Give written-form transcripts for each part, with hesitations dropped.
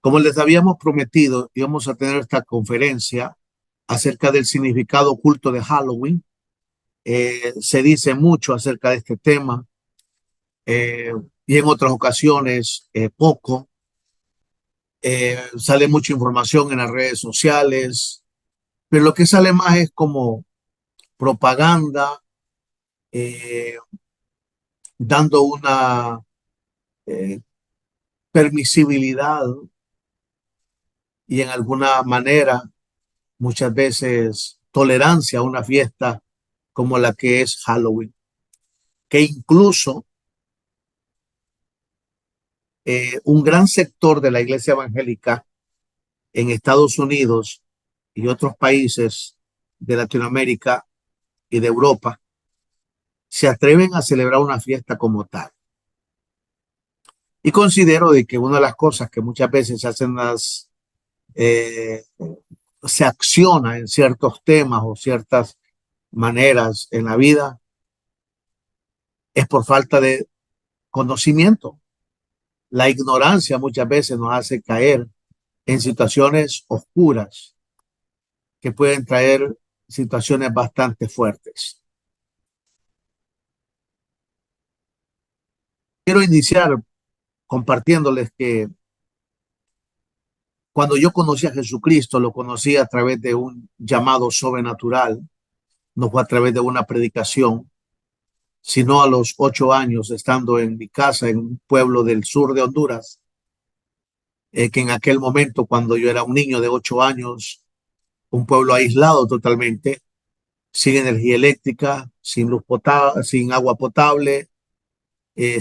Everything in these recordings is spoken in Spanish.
Como les habíamos prometido, íbamos a tener esta conferencia acerca del significado oculto de Halloween. Se dice mucho acerca de este tema eh, y en otras ocasiones poco. Sale mucha información en las redes sociales, pero lo que sale más es como propaganda, eh, dando una eh, permisibilidad y en alguna manera muchas veces tolerancia a una fiesta como la que es Halloween, que incluso un gran sector de la iglesia evangélica en Estados Unidos y otros países de Latinoamérica y de Europa se atreven a celebrar una fiesta como tal. Y considero de que una de las cosas que muchas veces eh, se acciona en ciertos temas o ciertas maneras en la vida es por falta de conocimiento. La ignorancia muchas veces nos hace caer en situaciones oscuras que pueden traer situaciones bastante fuertes. Quiero iniciar compartiéndoles que cuando yo conocí a Jesucristo, lo conocí a través de un llamado sobrenatural, no fue a través de una predicación, sino a los 8 años, estando en mi casa en un pueblo del sur de Honduras, que en aquel momento, cuando yo era un niño de 8 años, un pueblo aislado totalmente, sin energía eléctrica, sin luz potable, sin agua potable,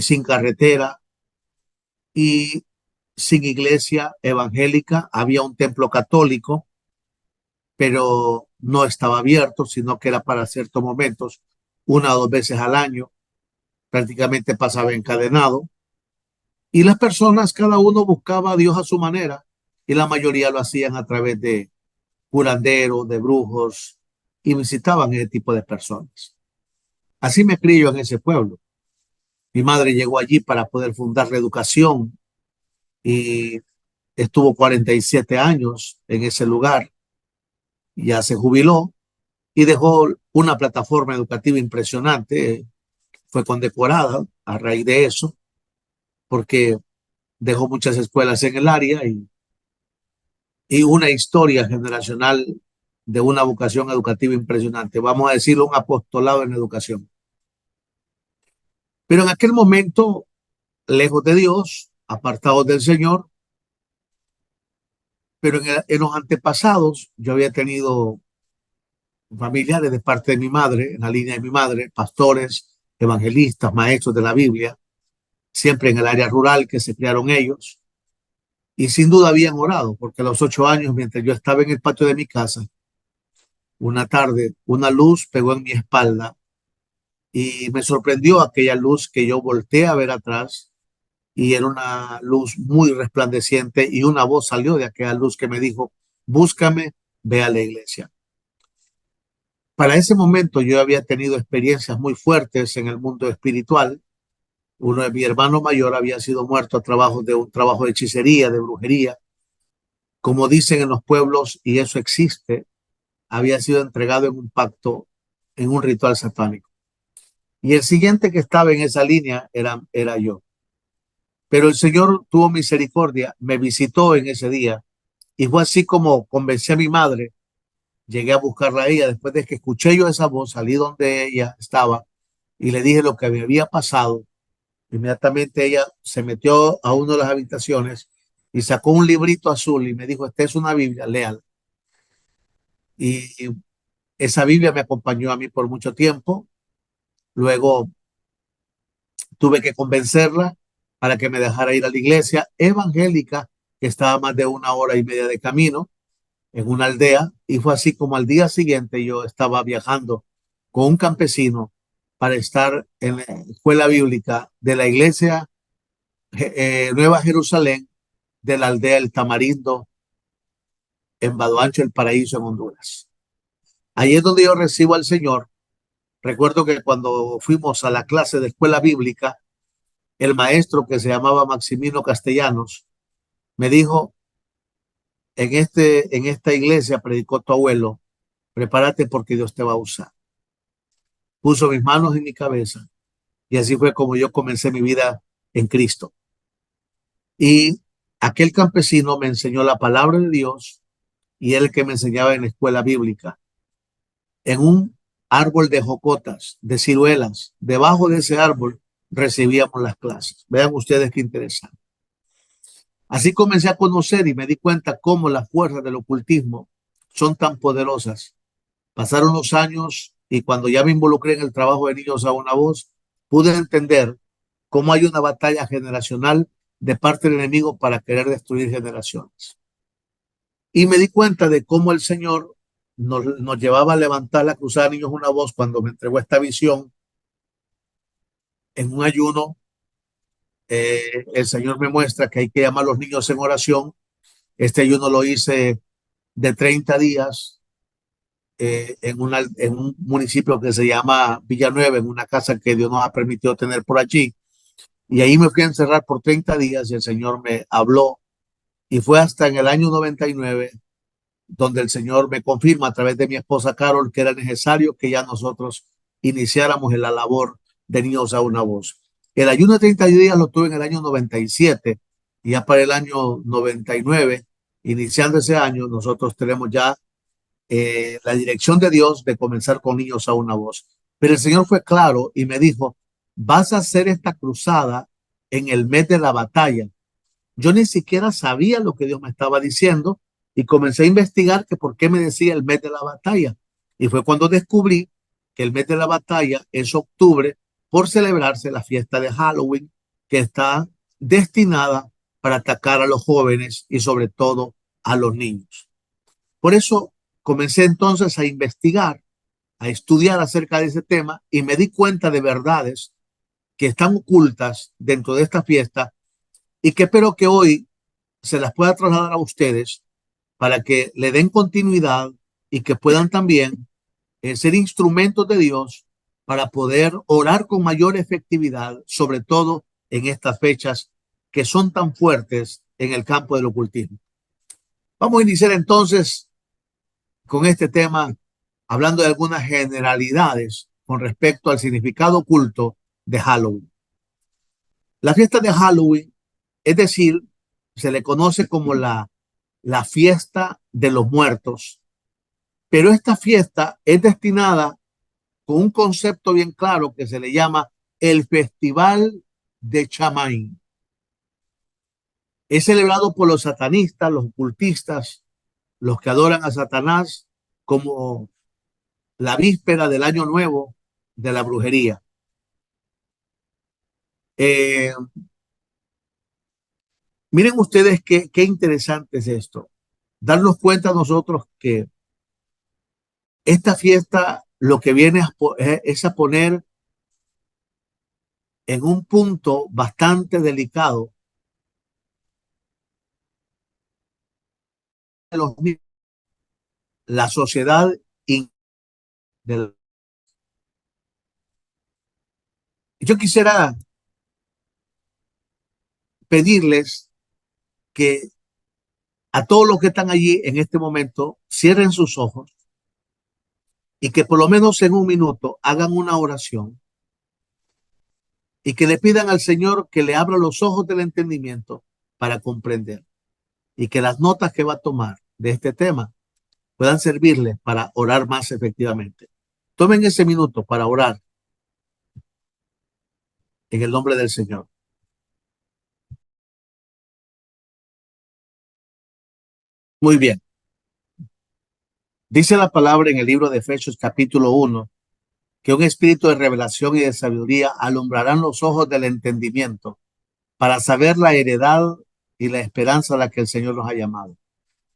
sin carretera y sin iglesia evangélica. Había un templo católico, pero no estaba abierto, sino que era para ciertos momentos, 1 o 2 veces al año, prácticamente pasaba encadenado. Y las personas, cada uno buscaba a Dios a su manera, y la mayoría lo hacían a través de curanderos, de brujos, y visitaban ese tipo de personas. Así me crié en ese pueblo. Mi madre llegó allí para poder fundar la educación y estuvo 47 años en ese lugar. Ya se jubiló y dejó una plataforma educativa impresionante. Fue condecorada a raíz de eso, porque dejó muchas escuelas en el área y una historia generacional de una vocación educativa impresionante. Vamos a decirlo, un apostolado en educación. Pero en aquel momento, lejos de Dios, apartados del Señor, pero en los antepasados yo había tenido familiares de parte de mi madre, en la línea de mi madre, pastores, evangelistas, maestros de la Biblia, siempre en el área rural que se criaron ellos. Y sin duda habían orado, porque a los 8 años, mientras yo estaba en el patio de mi casa, una tarde, una luz pegó en mi espalda y me sorprendió aquella luz que yo volteé a ver atrás y era una luz muy resplandeciente y una voz salió de aquella luz que me dijo, búscame, ve a la iglesia. Para ese momento yo había tenido experiencias muy fuertes en el mundo espiritual. Uno de mi hermano mayor había sido muerto a trabajo de un trabajo de hechicería, de brujería. Como dicen en los pueblos, y eso existe, había sido entregado en un pacto, en un ritual satánico. Y el siguiente que estaba en esa línea era yo. Pero el Señor tuvo misericordia, me visitó en ese día y fue así como convencí a mi madre. Llegué a buscarla a ella después de que escuché yo esa voz, salí donde ella estaba y le dije lo que me había pasado. Inmediatamente ella se metió a una de las habitaciones y sacó un librito azul y me dijo, esta es una Biblia, léala. Y esa Biblia me acompañó a mí por mucho tiempo. Luego tuve que convencerla para que me dejara ir a la iglesia evangélica, que estaba a más de 1 hora y media de camino, en una aldea. Y fue así como al día siguiente yo estaba viajando con un campesino para estar en la escuela bíblica de la iglesia Nueva Jerusalén, de la aldea El Tamarindo, en Badoancho, El Paraíso, en Honduras. Ahí es donde yo recibo al Señor. Recuerdo que cuando fuimos a la clase de escuela bíblica, el maestro, que se llamaba Maximino Castellanos, me dijo, en esta iglesia predicó tu abuelo, prepárate porque Dios te va a usar. Puso mis manos en mi cabeza y así fue como yo comencé mi vida en Cristo. Y aquel campesino me enseñó la palabra de Dios y él que me enseñaba en la escuela bíblica. En un árbol de jocotas, de ciruelas, debajo de ese árbol recibíamos las clases. Vean ustedes qué interesante. Así comencé a conocer y me di cuenta cómo las fuerzas del ocultismo son tan poderosas. Pasaron los años y cuando ya me involucré en el trabajo de Niños a una voz, pude entender cómo hay una batalla generacional de parte del enemigo para querer destruir generaciones. Y me di cuenta de cómo el Señor nos llevaba a levantar la cruzada de Niños una voz cuando me entregó esta visión en un ayuno. El Señor me muestra que hay que llamar a los niños en oración. Este ayuno lo hice de 30 días en un municipio que se llama Villanueva, en una casa que Dios nos ha permitido tener por allí. Y ahí me fui a encerrar por 30 días y el Señor me habló. Y fue hasta en el año 99 donde el Señor me confirma a través de mi esposa Carol que era necesario que ya nosotros iniciáramos en la labor de Niños a una voz. El ayuno de 30 días lo tuve en el año 97 y ya para el año 99, iniciando ese año, nosotros tenemos ya la dirección de Dios de comenzar con Niños a una voz. Pero el Señor fue claro y me dijo, vas a hacer esta cruzada en el mes de la batalla. Yo ni siquiera sabía lo que Dios me estaba diciendo y comencé a investigar que por qué me decía el mes de la batalla. Y fue cuando descubrí que el mes de la batalla es octubre por celebrarse la fiesta de Halloween que está destinada para atacar a los jóvenes y sobre todo a los niños. Por eso comencé entonces a investigar, a estudiar acerca de ese tema y me di cuenta de verdades que están ocultas dentro de esta fiesta y que espero que hoy se las pueda trasladar a ustedes para que le den continuidad y que puedan también ser instrumentos de Dios para poder orar con mayor efectividad, sobre todo en estas fechas que son tan fuertes en el campo del ocultismo. Vamos a iniciar entonces con este tema hablando de algunas generalidades con respecto al significado oculto de Halloween. La fiesta de Halloween, es decir, se le conoce como la fiesta de los muertos, pero esta fiesta es destinada con un concepto bien claro que se le llama el Festival de Chamain. Es celebrado por los satanistas, los ocultistas, los que adoran a Satanás como la víspera del año nuevo de la brujería. Eh, Miren ustedes qué interesante es esto. Darnos cuenta nosotros que esta fiesta lo que viene es a poner en un punto bastante delicado la sociedad. Yo quisiera pedirles que a todos los que están allí en este momento cierren sus ojos y que por lo menos en un minuto hagan una oración y que le pidan al Señor que le abra los ojos del entendimiento para comprender y que las notas que va a tomar de este tema puedan servirle para orar más efectivamente. Tomen ese minuto para orar en el nombre del Señor. Muy bien. Dice la palabra en el libro de Efesios capítulo 1 que un espíritu de revelación y de sabiduría alumbrarán los ojos del entendimiento para saber la heredad y la esperanza a la que el Señor nos ha llamado.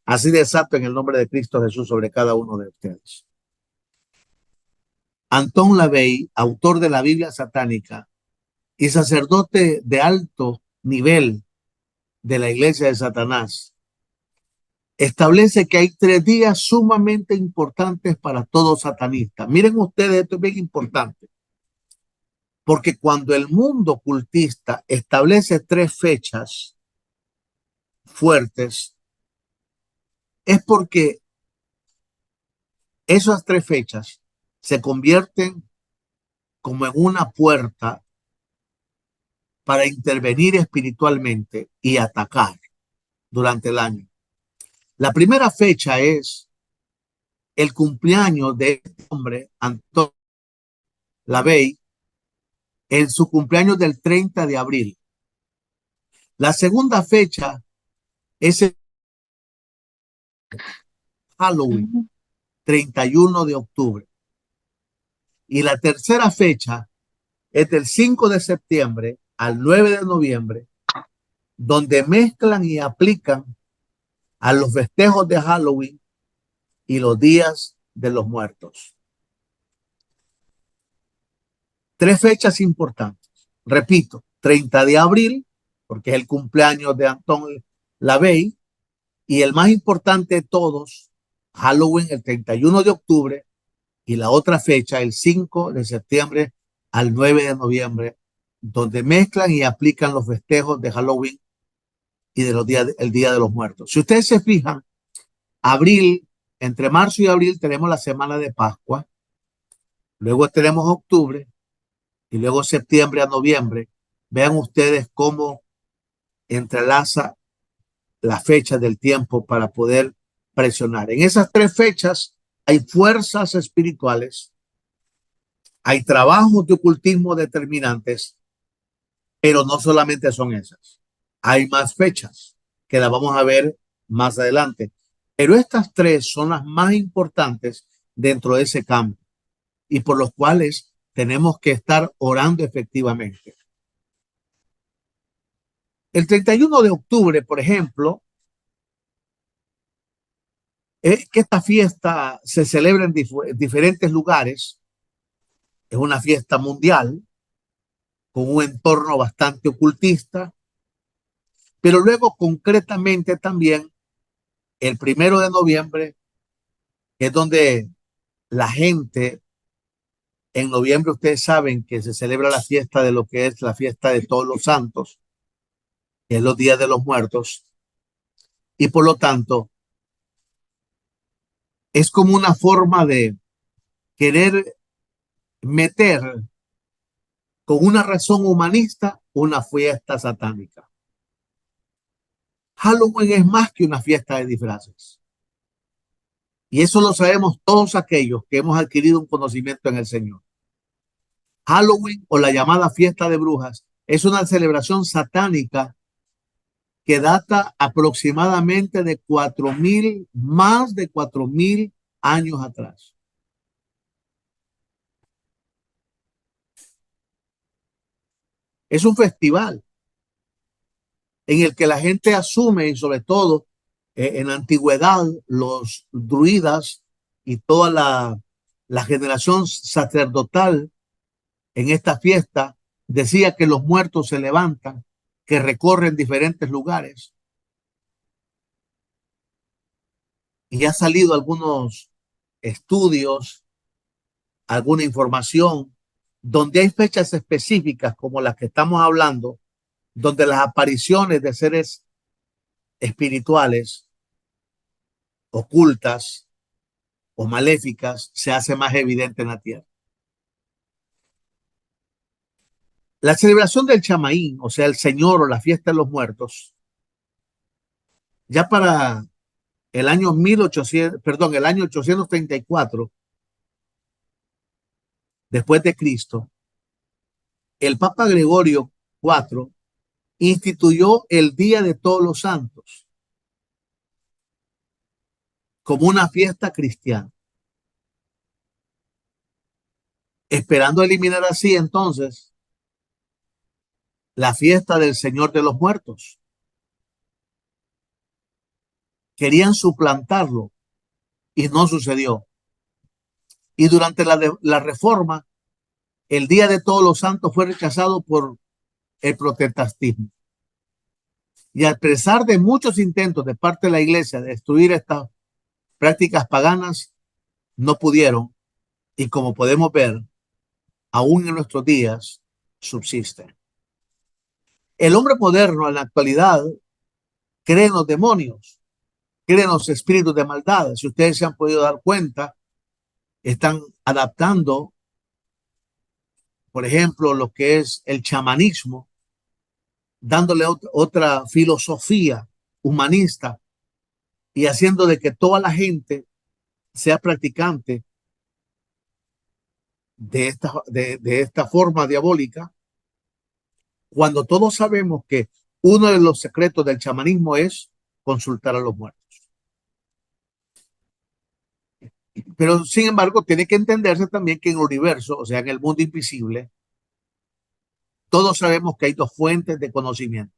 Así desato en el nombre de Cristo Jesús sobre cada uno de ustedes. Anton LaVey, autor de la Biblia satánica y sacerdote de alto nivel de la iglesia de Satanás, establece que hay 3 días sumamente importantes para todo satanista. Miren ustedes, esto es bien importante, porque cuando el mundo ocultista establece 3 fechas fuertes, es porque esas tres fechas se convierten como en una puerta para intervenir espiritualmente y atacar durante el año. La primera fecha es el cumpleaños de este hombre, Antonio Lavey, en su cumpleaños del 30 de abril. La segunda fecha es el Halloween, 31 de octubre. Y la tercera fecha es del 5 de septiembre al 9 de noviembre, donde mezclan y aplican a los festejos de Halloween y los días de los muertos. Tres fechas importantes. Repito, 30 de abril, porque es el cumpleaños de Anton LaVey, y el más importante de todos, Halloween, el 31 de octubre, y la otra fecha, el 5 de septiembre al 9 de noviembre, donde mezclan y aplican los festejos de Halloween y de los días, el Día de los Muertos. Si ustedes se fijan, abril, entre marzo y abril tenemos la semana de Pascua, luego tenemos octubre y luego septiembre a noviembre. Vean ustedes cómo entrelaza las fechas del tiempo para poder presionar. En esas tres fechas hay fuerzas espirituales, hay trabajos de ocultismo determinantes, pero no solamente son esas. Hay más fechas que las vamos a ver más adelante. Pero estas tres son las más importantes dentro de ese campo y por los cuales tenemos que estar orando efectivamente. El 31 de octubre, por ejemplo, es que esta fiesta se celebra en diferentes lugares. Es una fiesta mundial con un entorno bastante ocultista, pero luego concretamente también el 1 de noviembre es donde la gente, en noviembre ustedes saben que se celebra la fiesta de lo que es la fiesta de todos los santos, que es los días de los muertos, y por lo tanto es como una forma de querer meter con una razón humanista una fiesta satánica. Halloween es más que una fiesta de disfraces. Y eso lo sabemos todos aquellos que hemos adquirido un conocimiento en el Señor. Halloween o la llamada fiesta de brujas es una celebración satánica que data aproximadamente de 4.000, más de 4.000 años atrás. Es un festival en el que la gente asume, y sobre todo en la antigüedad, los druidas y toda la generación sacerdotal en esta fiesta decía que los muertos se levantan, que recorren diferentes lugares. Y ha salido algunos estudios, alguna información, donde hay fechas específicas como las que estamos hablando, donde las apariciones de seres espirituales ocultas o maléficas se hace más evidente en la tierra. La celebración del Chamaín, o sea, el Señor o la fiesta de los muertos, ya para el año 1800, perdón, el año 834 después de Cristo, el Papa Gregorio IV instituyó el Día de Todos los Santos como una fiesta cristiana, esperando eliminar así entonces la fiesta del Señor de los Muertos. Querían suplantarlo y no sucedió. Y durante la reforma, el Día de Todos los Santos fue rechazado por el protestantismo. Y a pesar de muchos intentos de parte de la iglesia de destruir estas prácticas paganas, no pudieron. Y como podemos ver, aún en nuestros días subsisten. El hombre moderno en la actualidad cree en los demonios, creen los espíritus de maldad. Si ustedes se han podido dar cuenta, están adaptando, por ejemplo, lo que es el chamanismo, dándole otra filosofía humanista y haciendo de que toda la gente sea practicante de esta forma diabólica, cuando todos sabemos que uno de los secretos del chamanismo es consultar a los muertos. Pero sin embargo, tiene que entenderse también que en el universo, o sea, en el mundo invisible, todos sabemos que hay dos fuentes de conocimiento,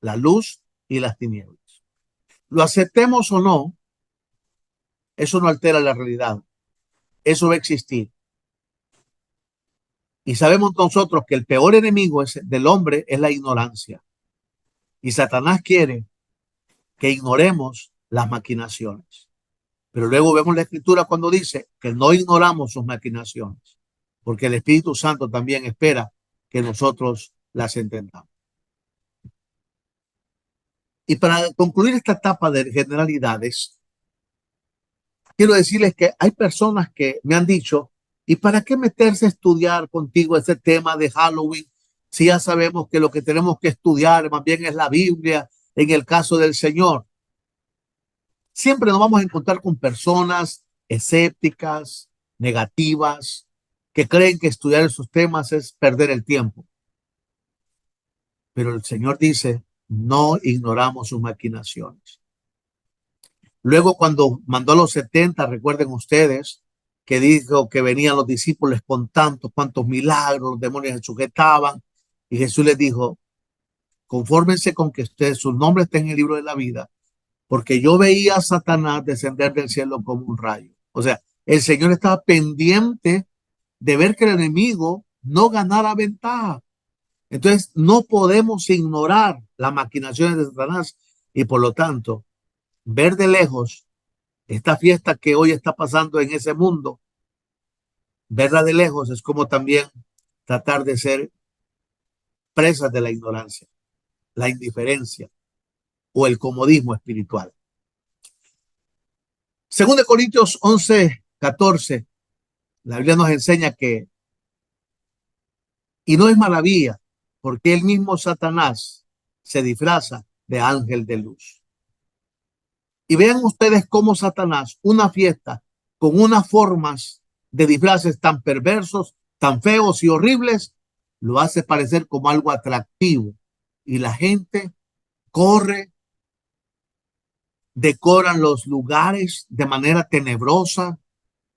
la luz y las tinieblas. Lo aceptemos o no, eso no altera la realidad. Eso va a existir. Y sabemos nosotros que el peor enemigo del hombre es la ignorancia. Y Satanás quiere que ignoremos las maquinaciones. Pero luego vemos la escritura cuando dice que no ignoramos sus maquinaciones, porque el Espíritu Santo también espera que nosotros las entendamos. Y para concluir esta etapa de generalidades, quiero decirles que hay personas que me han dicho, ¿y para qué meterse a estudiar contigo ese tema de Halloween? Si ya sabemos que lo que tenemos que estudiar más bien es la Biblia en el caso del Señor. Siempre nos vamos a encontrar con personas escépticas, negativas, que creen que estudiar esos temas es perder el tiempo. Pero el Señor dice, no ignoramos sus maquinaciones. Luego cuando mandó a los 70, recuerden ustedes, que dijo que venían los discípulos con tantos, cuantos milagros, los demonios se sujetaban, y Jesús les dijo, confórmense con que ustedes, sus nombres estén en el libro de la vida, porque yo veía a Satanás descender del cielo como un rayo. O sea, el Señor estaba pendiente de ver que el enemigo no ganara ventaja. Entonces, no podemos ignorar las maquinaciones de Satanás y por lo tanto, ver de lejos esta fiesta que hoy está pasando en ese mundo, verla de lejos es como también tratar de ser presas de la ignorancia, la indiferencia o el comodismo espiritual. Según de Corintios 11:14, la Biblia nos enseña que, y no es maravilla, porque el mismo Satanás se disfraza de ángel de luz. Y vean ustedes cómo Satanás, una fiesta con unas formas de disfraces tan perversos, tan feos y horribles, lo hace parecer como algo atractivo. Y la gente corre, decoran los lugares de manera tenebrosa,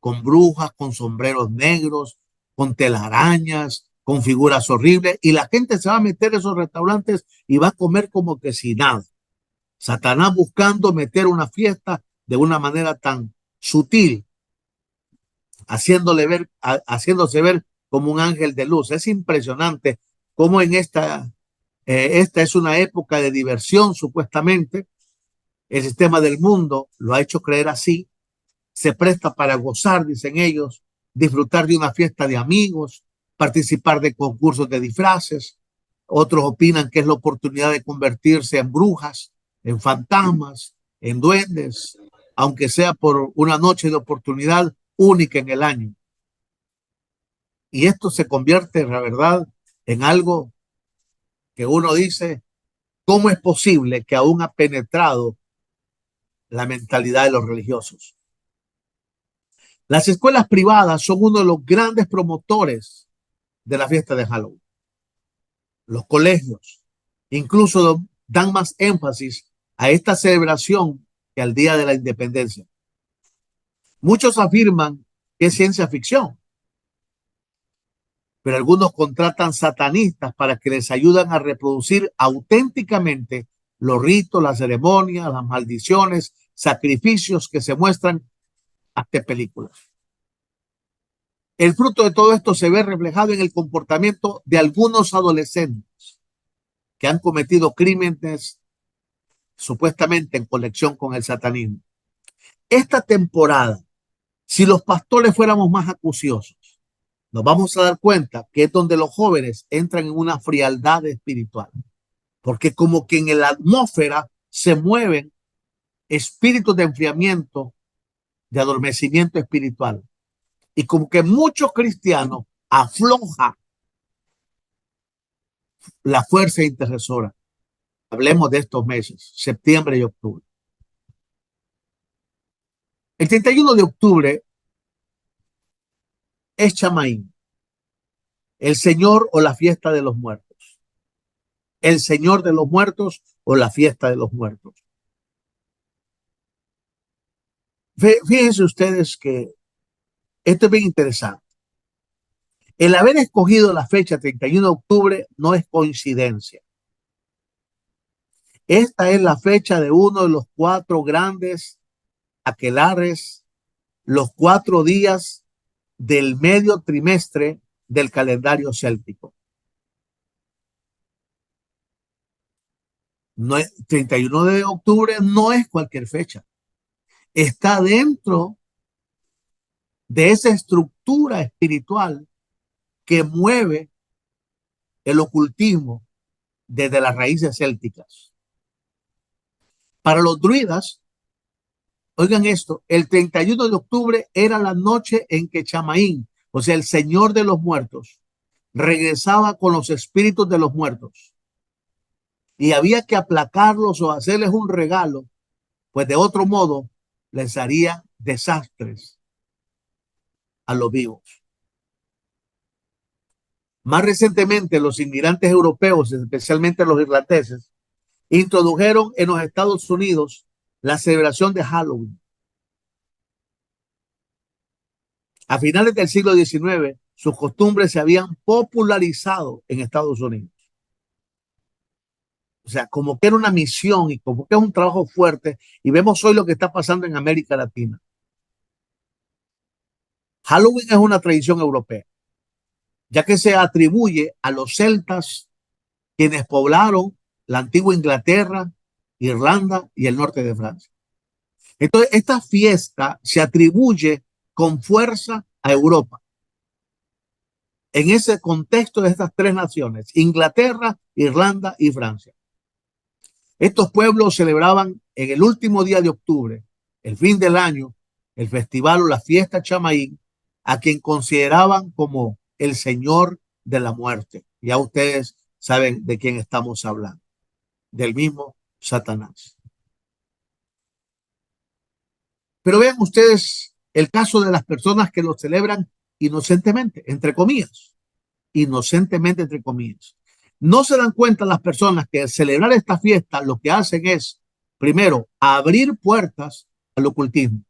con brujas, con sombreros negros, con telarañas, con figuras horribles, y la gente se va a meter a esos restaurantes y va a comer como que sin nada. Satanás buscando meter una fiesta de una manera tan sutil, haciéndose ver como un ángel de luz. Es impresionante cómo en esta es una época de diversión, supuestamente. El sistema del mundo lo ha hecho creer así. Se presta para gozar, dicen ellos, disfrutar de una fiesta de amigos, participar de concursos de disfraces. Otros opinan que es la oportunidad de convertirse en brujas, en fantasmas, en duendes, aunque sea por una noche de oportunidad única en el año. Y esto se convierte, la verdad, en algo que uno dice, ¿cómo es posible que aún ha penetrado la mentalidad de los religiosos? Las escuelas privadas son uno de los grandes promotores de la fiesta de Halloween. Los colegios incluso dan más énfasis a esta celebración que al Día de la Independencia. Muchos afirman que es ciencia ficción, pero algunos contratan satanistas para que les ayuden a reproducir auténticamente los ritos, las ceremonias, las maldiciones, sacrificios que se muestran hasta películas. El fruto de todo esto se ve reflejado en el comportamiento de algunos adolescentes que han cometido crímenes supuestamente en conexión con el satanismo. Esta temporada, si los pastores fuéramos más acuciosos, nos vamos a dar cuenta que es donde los jóvenes entran en una frialdad espiritual, porque como que en la atmósfera se mueven espíritus de enfriamiento, de adormecimiento espiritual. Y como que muchos cristianos afloja la fuerza intercesora. Hablemos de estos meses, septiembre y octubre. El 31 de octubre es Chamaín, el Señor o la fiesta de los muertos. El Señor de los muertos o la fiesta de los muertos. Fíjense ustedes que esto es bien interesante. El haber escogido la fecha 31 de octubre no es coincidencia. Esta es la fecha de uno de los 4 grandes aquelares, los 4 días del medio trimestre del calendario céltico. No es, 31 de octubre no es cualquier fecha. Está dentro de esa estructura espiritual que mueve el ocultismo desde las raíces célticas. Para los druidas, oigan esto, el 31 de octubre era la noche en que Chamaín, o sea, el Señor de los muertos, regresaba con los espíritus de los muertos. Y había que aplacarlos o hacerles un regalo, pues de otro modo les haría desastres a los vivos. Más recientemente, los inmigrantes europeos, especialmente los irlandeses, introdujeron en los Estados Unidos la celebración de Halloween. A finales del siglo XIX, sus costumbres se habían popularizado en Estados Unidos. O sea, como que era una misión y como que es un trabajo fuerte. Y vemos hoy lo que está pasando en América Latina. Halloween es una tradición europea, ya que se atribuye a los celtas quienes poblaron la antigua Inglaterra, Irlanda y el norte de Francia. Entonces, esta fiesta se atribuye con fuerza a Europa. En ese contexto de estas 3 naciones, Inglaterra, Irlanda y Francia. Estos pueblos celebraban en el último día de octubre, el fin del año, el festival o la fiesta Chamaín, a quien consideraban como el Señor de la muerte. Ya ustedes saben de quién estamos hablando, del mismo Satanás. Pero vean ustedes el caso de las personas que lo celebran inocentemente, entre comillas, inocentemente, entre comillas. No se dan cuenta las personas que al celebrar esta fiesta lo que hacen es, primero, abrir puertas al ocultismo.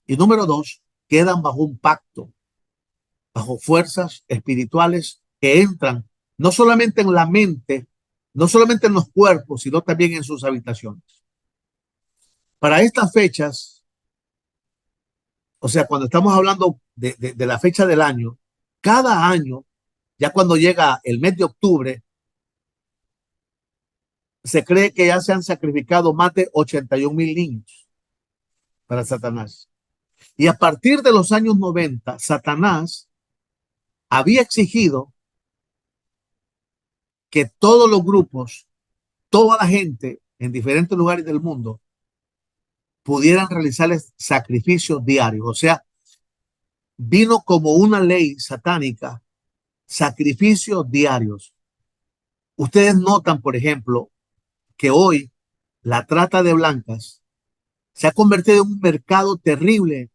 Y número 2, quedan bajo un pacto, bajo fuerzas espirituales que entran no solamente en la mente, no solamente en los cuerpos, sino también en sus habitaciones. Para estas fechas, o sea, cuando estamos hablando de la fecha del año, cada año, ya cuando llega el mes de octubre, se cree que ya se han sacrificado más de 81,000 niños para Satanás. Y a partir de los años 90, Satanás había exigido que todos los grupos, toda la gente en diferentes lugares del mundo pudieran realizarles sacrificios diarios. O sea, vino como una ley satánica, sacrificios diarios. Ustedes notan, por ejemplo, que hoy la trata de blancas se ha convertido en un mercado terrible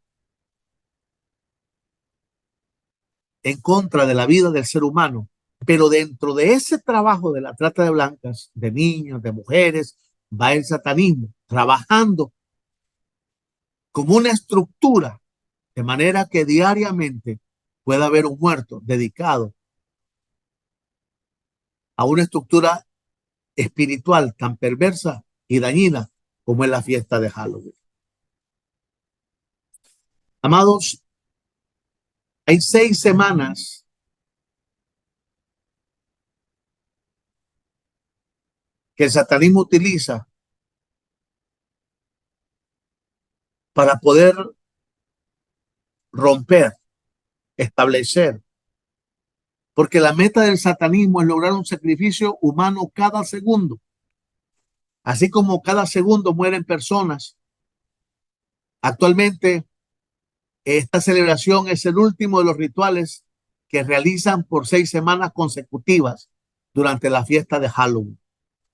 en contra de la vida del ser humano. Pero dentro de ese trabajo de la trata de blancas, de niños, de mujeres, va el satanismo, trabajando como una estructura, de manera que diariamente pueda haber un muerto dedicado a una estructura espiritual tan perversa y dañina como es la fiesta de Halloween. Amados, hay 6 semanas que el satanismo utiliza para poder romper, establecer, porque la meta del satanismo es lograr un sacrificio humano cada segundo. Así como cada segundo mueren personas, actualmente esta celebración es el último de los rituales que realizan por 6 semanas consecutivas durante la fiesta de Halloween.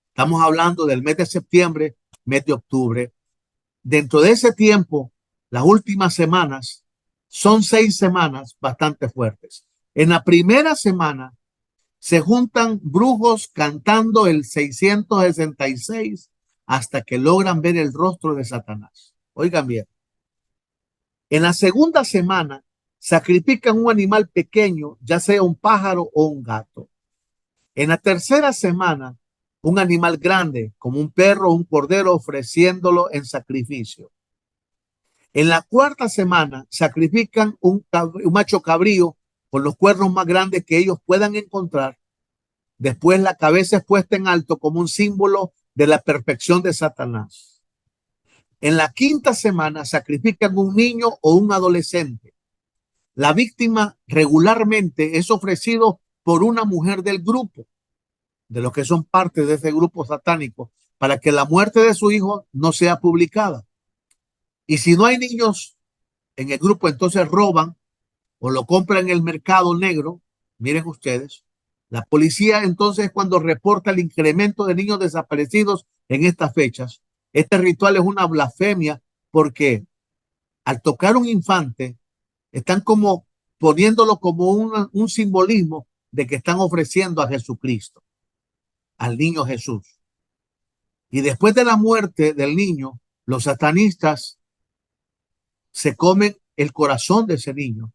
Estamos hablando del mes de septiembre, mes de octubre. Dentro de ese tiempo, las últimas semanas son 6 semanas bastante fuertes. En la primera semana se juntan brujos cantando el 666 hasta que logran ver el rostro de Satanás. Oigan bien. En la segunda semana sacrifican un animal pequeño, ya sea un pájaro o un gato. En la tercera semana, un animal grande, como un perro o un cordero, ofreciéndolo en sacrificio. En la cuarta semana, sacrifican un macho cabrío con los cuernos más grandes que ellos puedan encontrar. Después, la cabeza es puesta en alto como un símbolo de la perfección de Satanás. En la quinta semana, sacrifican un niño o un adolescente. La víctima regularmente es ofrecido por una mujer del grupo, de los que son parte de ese grupo satánico, para que la muerte de su hijo no sea publicada. Y si no hay niños en el grupo, entonces roban o lo compran en el mercado negro. Miren ustedes, la policía entonces cuando reporta el incremento de niños desaparecidos en estas fechas, este ritual es una blasfemia porque al tocar un infante, están como poniéndolo como un simbolismo de que están ofreciendo a Jesucristo, al niño Jesús. Y después de la muerte del niño, los satanistas se comen el corazón de ese niño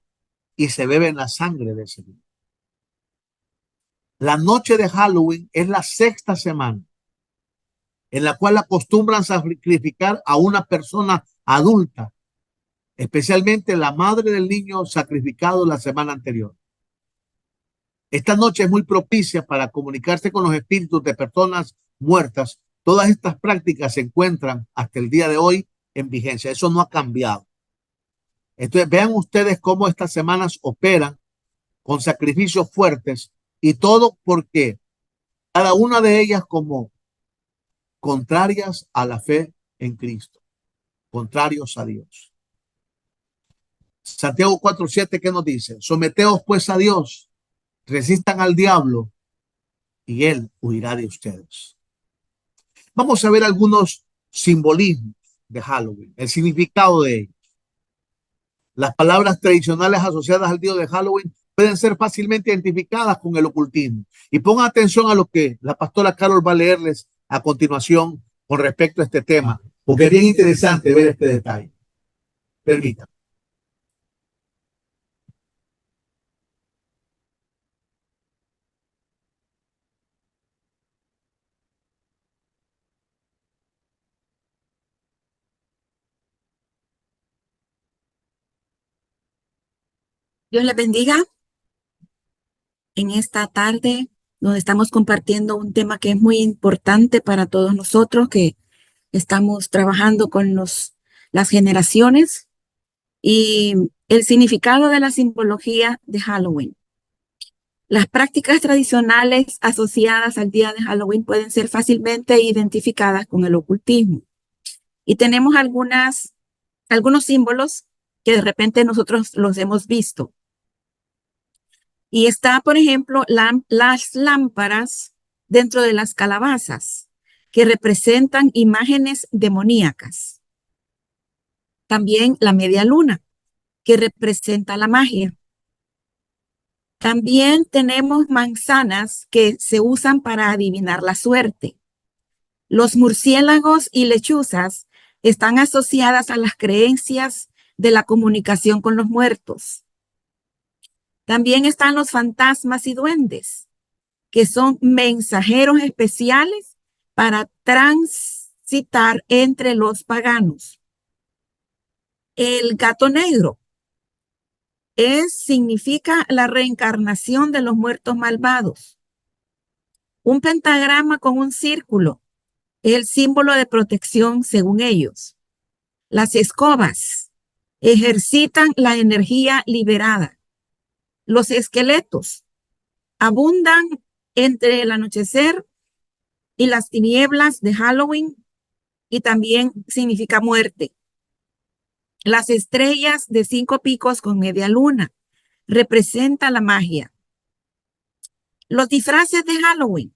y se beben la sangre de ese niño. La noche de Halloween es la sexta semana en la cual acostumbran sacrificar a una persona adulta, especialmente la madre del niño sacrificado la semana anterior. Esta noche es muy propicia para comunicarse con los espíritus de personas muertas. Todas estas prácticas se encuentran hasta el día de hoy en vigencia. Eso no ha cambiado. Entonces vean ustedes cómo estas semanas operan con sacrificios fuertes y todo porque cada una de ellas como contrarias a la fe en Cristo, contrarios a Dios. Santiago 4:7, ¿qué nos dice? Someteos pues a Dios, resistan al diablo y él huirá de ustedes. Vamos a ver algunos simbolismos de Halloween, el significado de ellos. Las palabras tradicionales asociadas al día de Halloween pueden ser fácilmente identificadas con el ocultismo. Y pongan atención a lo que la pastora Carol va a leerles a continuación con respecto a este tema, porque es bien interesante ver este detalle. Permítanme. Dios les bendiga en esta tarde donde estamos compartiendo un tema que es muy importante para todos nosotros que estamos trabajando con las generaciones y el significado de la simbología de Halloween. Las prácticas tradicionales asociadas al día de Halloween pueden ser fácilmente identificadas con el ocultismo. Y tenemos algunos símbolos que de repente nosotros los hemos visto. Y está, por ejemplo, las lámparas dentro de las calabazas, que representan imágenes demoníacas. También la media luna, que representa la magia. También tenemos manzanas que se usan para adivinar la suerte. Los murciélagos y lechuzas están asociadas a las creencias de la comunicación con los muertos. También están los fantasmas y duendes, que son mensajeros especiales para transitar entre los paganos. El gato negro significa la reencarnación de los muertos malvados. Un pentagrama con un círculo es el símbolo de protección según ellos. Las escobas ejercitan la energía liberada. Los esqueletos abundan entre el anochecer y las tinieblas de Halloween, y también significa muerte. Las estrellas de 5 picos con media luna representa la magia. Los disfraces de Halloween,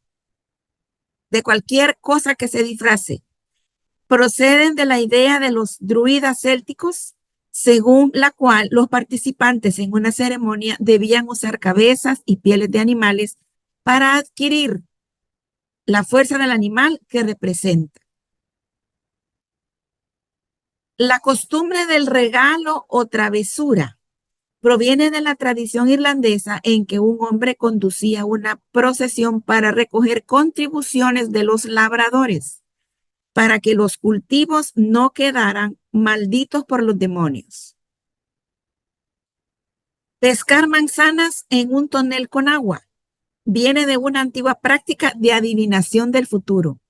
de cualquier cosa que se disfrace, proceden de la idea de los druidas célticos, según la cual los participantes en una ceremonia debían usar cabezas y pieles de animales para adquirir la fuerza del animal que representa. La costumbre del regalo o travesura proviene de la tradición irlandesa en que un hombre conducía una procesión para recoger contribuciones de los labradores, para que los cultivos no quedaran malditos por los demonios. Pescar manzanas en un tonel con agua viene de una antigua práctica de adivinación del futuro.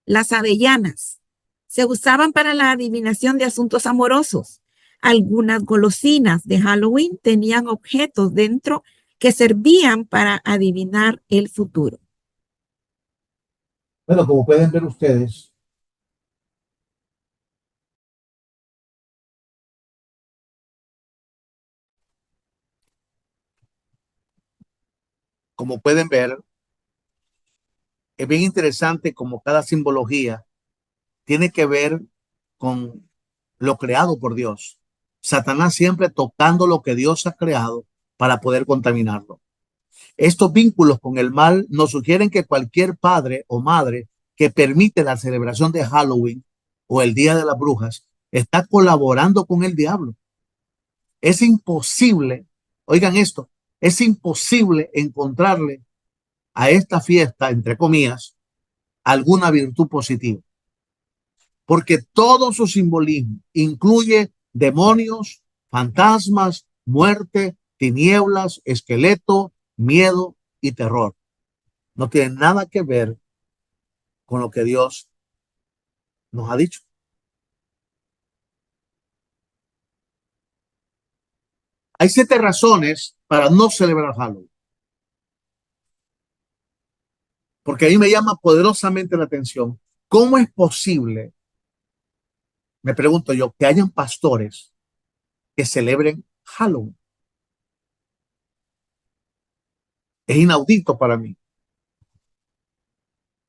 Las avellanas se usaban para la adivinación de asuntos amorosos. Algunas golosinas de Halloween tenían objetos dentro que servían para adivinar el futuro. Bueno, como pueden ver ustedes, como pueden ver, es bien interesante como cada simbología tiene que ver con lo creado por Dios. Satanás siempre tocando lo que Dios ha creado para poder contaminarlo. Estos vínculos con el mal nos sugieren que cualquier padre o madre que permite la celebración de Halloween o el Día de las Brujas está colaborando con el diablo. Es imposible, oigan esto, es imposible encontrarle a esta fiesta, entre comillas, alguna virtud positiva, porque todo su simbolismo incluye demonios, fantasmas, muerte, tinieblas, esqueleto, miedo y terror. No tiene nada que ver con lo que Dios nos ha dicho. Hay 7 razones para no celebrar Halloween, porque a mí me llama poderosamente la atención. ¿Cómo es posible, me pregunto yo, que hayan pastores que celebren Halloween? Es inaudito para mí,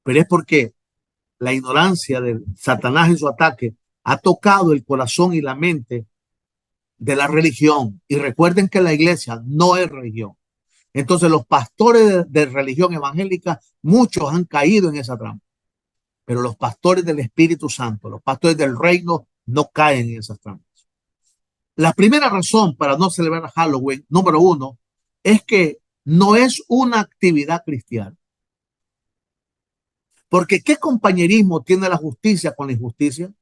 pero es porque la ignorancia de Satanás en su ataque ha tocado el corazón y la mente de la religión. Y recuerden que la iglesia no es religión. Entonces los pastores de religión evangélica, muchos han caído en esa trampa. Pero los pastores del Espíritu Santo, los pastores del reino, no caen en esas trampas. La primera razón para no celebrar Halloween, número 1, es que no es una actividad cristiana. Porque ¿qué compañerismo tiene la justicia con la injusticia?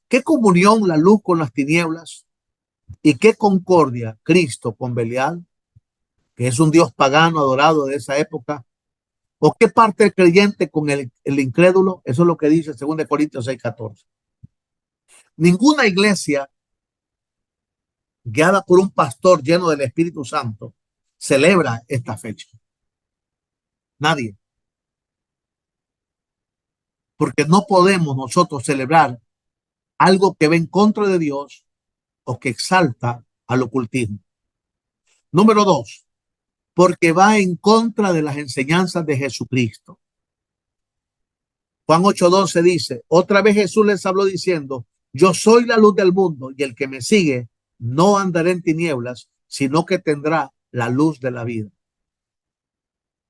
¿Qué comunión la luz con las tinieblas? ¿Y qué concordia Cristo con Belial, que es un dios pagano adorado de esa época? ¿O qué parte del creyente con el incrédulo? Eso es lo que dice 2 Corintios 6:14. Ninguna iglesia guiada por un pastor lleno del Espíritu Santo celebra esta fecha. Nadie. Porque no podemos nosotros celebrar algo que va en contra de Dios o que exalta al ocultismo. Número 2, porque va en contra de las enseñanzas de Jesucristo. Juan 8:12 dice, otra vez Jesús les habló diciendo, yo soy la luz del mundo y el que me sigue no andará en tinieblas, sino que tendrá la luz de la vida.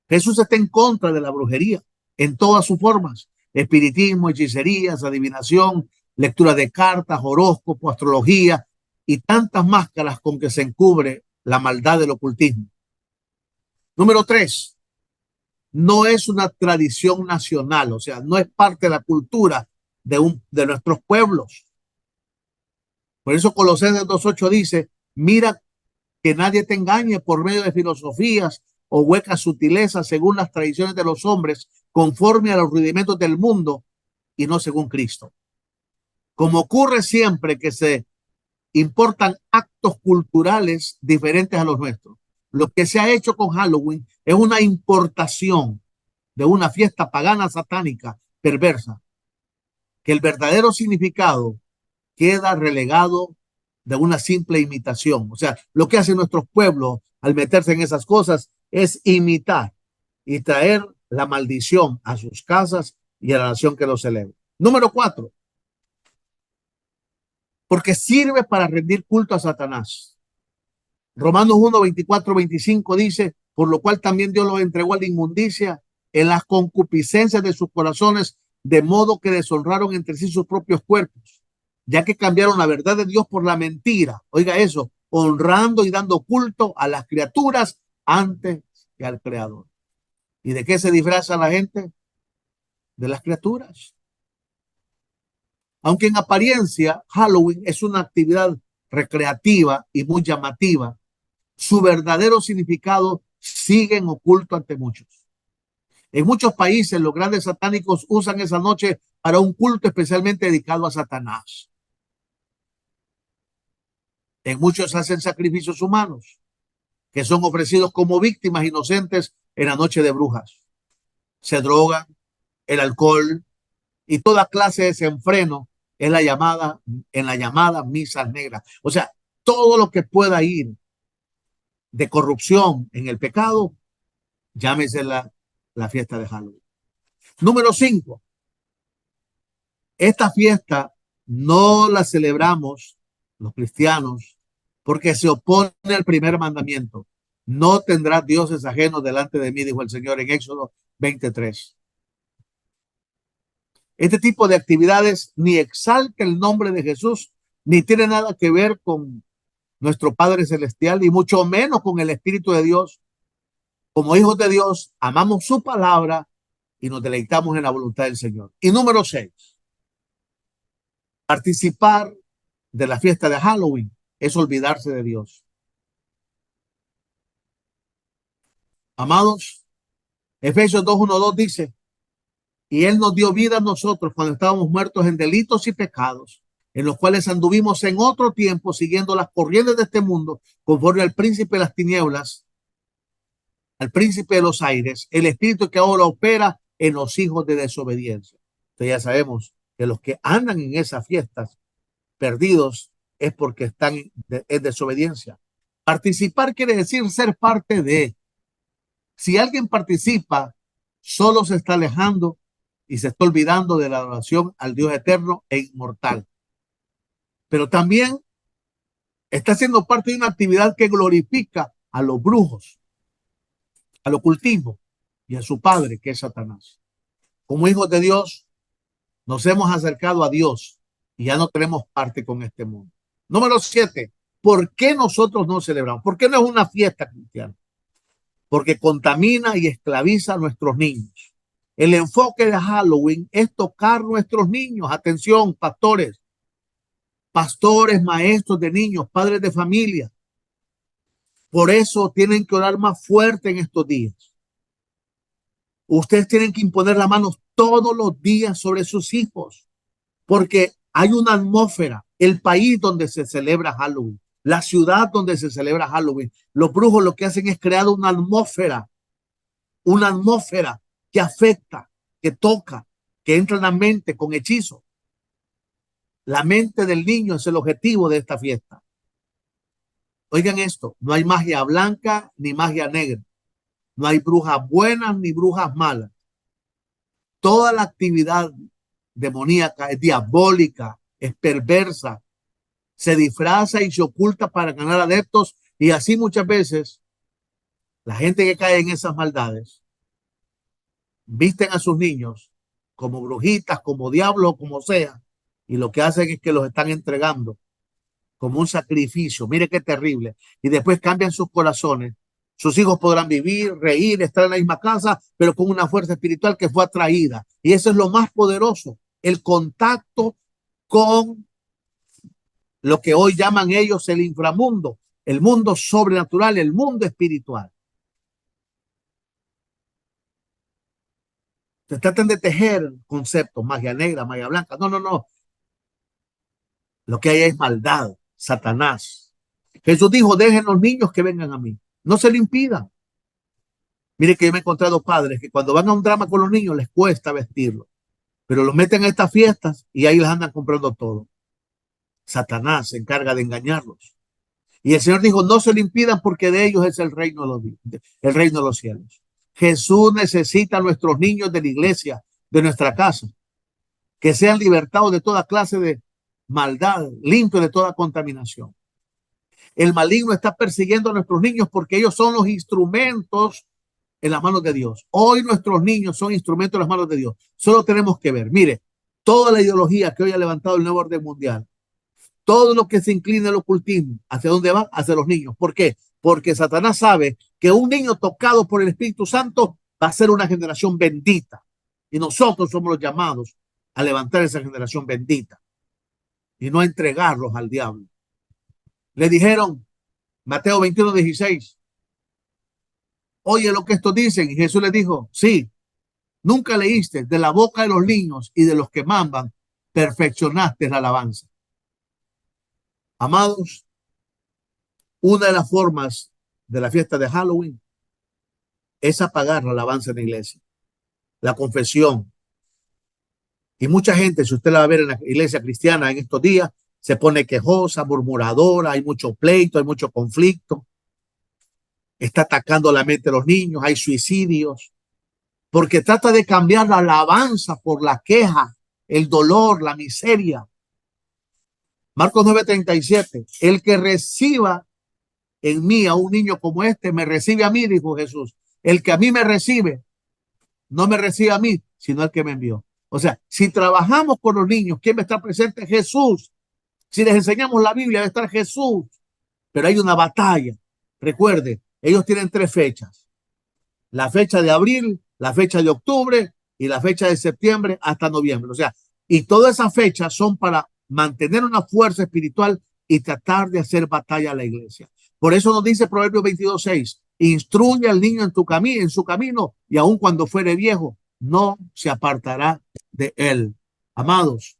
Jesús está en contra de la brujería en todas sus formas, espiritismo, hechicerías, adivinación, lectura de cartas, horóscopo, astrología y tantas máscaras con que se encubre la maldad del ocultismo. Número 3, no es una tradición nacional, o sea, no es parte de la cultura de nuestros pueblos. Por eso Colosenses 2:8 dice, mira que nadie te engañe por medio de filosofías o huecas sutilezas según las tradiciones de los hombres, conforme a los rudimentos del mundo y no según Cristo. Como ocurre siempre que se importan actos culturales diferentes a los nuestros. Lo que se ha hecho con Halloween es una importación de una fiesta pagana satánica perversa, que el verdadero significado queda relegado de una simple imitación. O sea, lo que hacen nuestros pueblos al meterse en esas cosas es imitar y traer la maldición a sus casas y a la nación que los celebra. Número 4, porque sirve para rendir culto a Satanás. Romanos 1, 24, 25 dice, por lo cual también Dios los entregó a la inmundicia en las concupiscencias de sus corazones, de modo que deshonraron entre sí sus propios cuerpos, ya que cambiaron la verdad de Dios por la mentira. Oiga eso, honrando y dando culto a las criaturas antes que al Creador. ¿Y de qué se disfraza la gente? De las criaturas. Aunque en apariencia Halloween es una actividad recreativa y muy llamativa, su verdadero significado sigue en oculto ante muchos. En muchos países los grandes satánicos usan esa noche para un culto especialmente dedicado a Satanás. En muchos hacen sacrificios humanos que son ofrecidos como víctimas inocentes en la noche de brujas. Se drogan, el alcohol y toda clase de desenfreno en la llamada misa negra. O sea, todo lo que pueda ir de corrupción en el pecado, llámese la fiesta de Halloween. Número 5, esta fiesta no la celebramos los cristianos porque se opone al primer mandamiento. No tendrás dioses ajenos delante de mí, dijo el Señor en Éxodo 23. Este tipo de actividades ni exalta el nombre de Jesús, ni tiene nada que ver con nuestro Padre Celestial, y mucho menos con el Espíritu de Dios. Como hijos de Dios, amamos su palabra y nos deleitamos en la voluntad del Señor. Y número 6, participar de la fiesta de Halloween es olvidarse de Dios. Amados, Efesios 2:1-2 dice, y Él nos dio vida a nosotros cuando estábamos muertos en delitos y pecados, en los cuales anduvimos en otro tiempo siguiendo las corrientes de este mundo, conforme al príncipe de las tinieblas, al príncipe de los aires, el espíritu que ahora opera en los hijos de desobediencia. Entonces ya sabemos que los que andan en esas fiestas perdidos es porque están en desobediencia. Participar quiere decir ser parte de. Si alguien participa, solo se está alejando y se está olvidando de la adoración al Dios eterno e inmortal. Pero también está siendo parte de una actividad que glorifica a los brujos, al ocultismo y a su padre, que es Satanás. Como hijos de Dios, nos hemos acercado a Dios y ya no tenemos parte con este mundo. Número 7. ¿Por qué nosotros no celebramos? ¿Por qué no es una fiesta cristiana? Porque contamina y esclaviza a nuestros niños. El enfoque de Halloween es tocar nuestros niños. Atención, pastores, maestros de niños, padres de familia. Por eso tienen que orar más fuerte en estos días. Ustedes tienen que imponer la mano todos los días sobre sus hijos, porque hay una atmósfera, el país donde se celebra Halloween, la ciudad donde se celebra Halloween. Los brujos lo que hacen es crear una atmósfera que afecta, que toca, que entra en la mente con hechizo. La mente del niño es el objetivo de esta fiesta. Oigan esto, no hay magia blanca ni magia negra. No hay brujas buenas ni brujas malas. Toda la actividad demoníaca es diabólica, es perversa, se disfraza y se oculta para ganar adeptos, y así muchas veces la gente que cae en esas maldades visten a sus niños como brujitas, como diablos, como sea, y lo que hacen es que los están entregando como un sacrificio. Mire qué terrible. Y después cambian sus corazones. Sus hijos podrán vivir, reír, estar en la misma casa, pero con una fuerza espiritual que fue atraída. Y eso es lo más poderoso, el contacto con lo que hoy llaman ellos el inframundo, el mundo sobrenatural, el mundo espiritual. Se tratan de tejer conceptos, magia negra, magia blanca. No, no, no. Lo que hay es maldad, Satanás. Jesús dijo, dejen los niños que vengan a mí. No se lo impidan. Mire que yo me he encontrado padres que cuando van a un drama con los niños les cuesta vestirlos, pero los meten a estas fiestas y ahí les andan comprando todo. Satanás se encarga de engañarlos. Y el Señor dijo, no se lo impidan porque de ellos es el reino de los cielos. Jesús necesita a nuestros niños de la iglesia, de nuestra casa, que sean libertados de toda clase de maldad, limpios de toda contaminación. El maligno está persiguiendo a nuestros niños porque ellos son los instrumentos en las manos de Dios. Hoy nuestros niños son instrumentos en las manos de Dios. Solo tenemos que ver, mire, toda la ideología que hoy ha levantado el nuevo orden mundial, todo lo que se inclina al ocultismo, ¿hacia dónde va? Hacia los niños. ¿Por qué? Porque Satanás sabe que un niño tocado por el Espíritu Santo va a ser una generación bendita. Y nosotros somos los llamados a levantar esa generación bendita y no a entregarlos al diablo. Le dijeron, Mateo 21:16, oye lo que estos dicen. Y Jesús les dijo, sí, nunca leíste, de la boca de los niños y de los que maman, perfeccionaste la alabanza. Amados, una de las formas de la fiesta de Halloween es apagar la alabanza en la iglesia, la confesión. Y mucha gente, si usted la va a ver en la iglesia cristiana en estos días, se pone quejosa, murmuradora, hay mucho pleito, hay mucho conflicto, está atacando la mente de los niños, hay suicidios, porque trata de cambiar la alabanza por la queja, el dolor, la miseria. Marcos 9:37, el que reciba en mí a un niño como este, me recibe a mí, dijo Jesús. El que a mí me recibe, no me recibe a mí, sino al que me envió. O sea, si trabajamos con los niños, ¿quién va a estar presente? Jesús. Si les enseñamos la Biblia, va a estar Jesús. Pero hay una batalla. Recuerde, ellos tienen 3 fechas. La fecha de abril, la fecha de octubre y la fecha de septiembre hasta noviembre. O sea, y todas esas fechas son para mantener una fuerza espiritual y tratar de hacer batalla a la iglesia. Por eso nos dice Proverbios 22:6, instruye al niño en su camino, y aun cuando fuere viejo, no se apartará de él. Amados,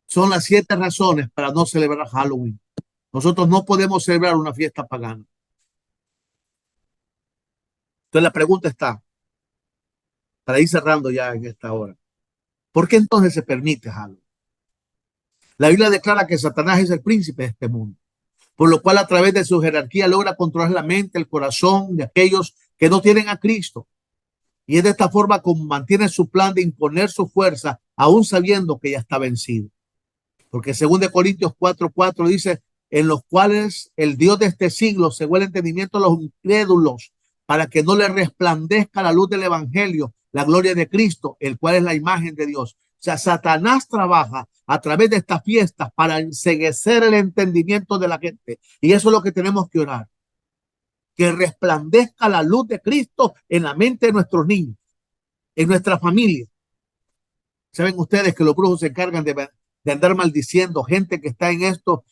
son las 7 razones para no celebrar Halloween. Nosotros no podemos celebrar una fiesta pagana. Entonces la pregunta está, para ir cerrando ya en esta hora, ¿por qué entonces se permite Halloween? La Biblia declara que Satanás es el príncipe de este mundo, por lo cual a través de su jerarquía logra controlar la mente, el corazón de aquellos que no tienen a Cristo. Y es de esta forma como mantiene su plan de imponer su fuerza, aún sabiendo que ya está vencido. Porque según de Corintios 4:4 dice, en los cuales el Dios de este siglo cegó el entendimiento de los incrédulos, para que no le resplandezca la luz del evangelio, la gloria de Cristo, el cual es la imagen de Dios. O sea, Satanás trabaja a través de estas fiestas para enceguecer el entendimiento de la gente. Y eso es lo que tenemos que orar. Que resplandezca la luz de Cristo en la mente de nuestros niños, en nuestra familia. Saben ustedes que los brujos se encargan de andar maldiciendo gente que está en esto,